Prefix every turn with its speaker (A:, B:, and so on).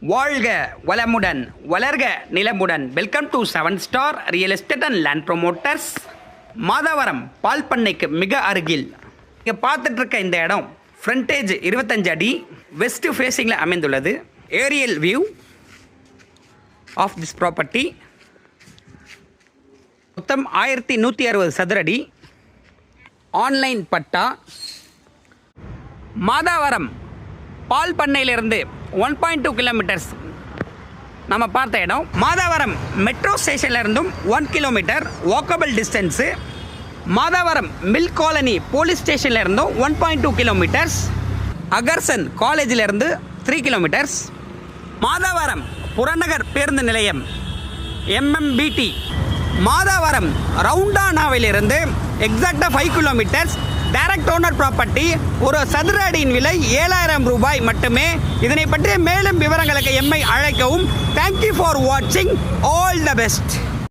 A: வாழ்க வளமுடன் வளர்க நிலமுடன். Welcome to 7 star real estate and land promoters. Madhavaram பால் பண்ணைக்கு மிக அருகில் இங்கே பார்த்துட்டு இருக்க இந்த இடம் ஃப்ரண்டேஜ் 25 அடி வெஸ்ட் ஃபேஸிங்கில் அமைந்துள்ளது. Aerial view of this property. மொத்தம் 1160 சதுரடி. ஆன்லைன் பட்டா. மாதவரம் பால் பண்ணையிலிருந்து 1.2 கிலோமீட்டர்ஸ் நம்ம பார்த்த இடம். மாதவரம் மெட்ரோ ஸ்டேஷன்லேருந்தும் 1 kilometre walkable distance. Madhavaram milk colony police ஸ்டேஷன்லேருந்தும் 1.2 கிலோமீட்டர்ஸ். அகர்சன் காலேஜிலேருந்து 3 கிலோமீட்டர்ஸ். மாதவரம் புறநகர் பேருந்து நிலையம் MMBT. மாதவரம் ரவுண்டானாவிலிருந்து எக்ஸாக்டாக 5 கிலோமீட்டர்ஸ். Direct owner property. ஒரு சதுர அடியின் விலை 7000 ரூபாய் மட்டுமே. இதனை பற்றிய மேலும் விவரங்களுக்கு எம்மை அழைக்கவும். தேங்க்யூ ஃபார் வாட்சிங். All the best.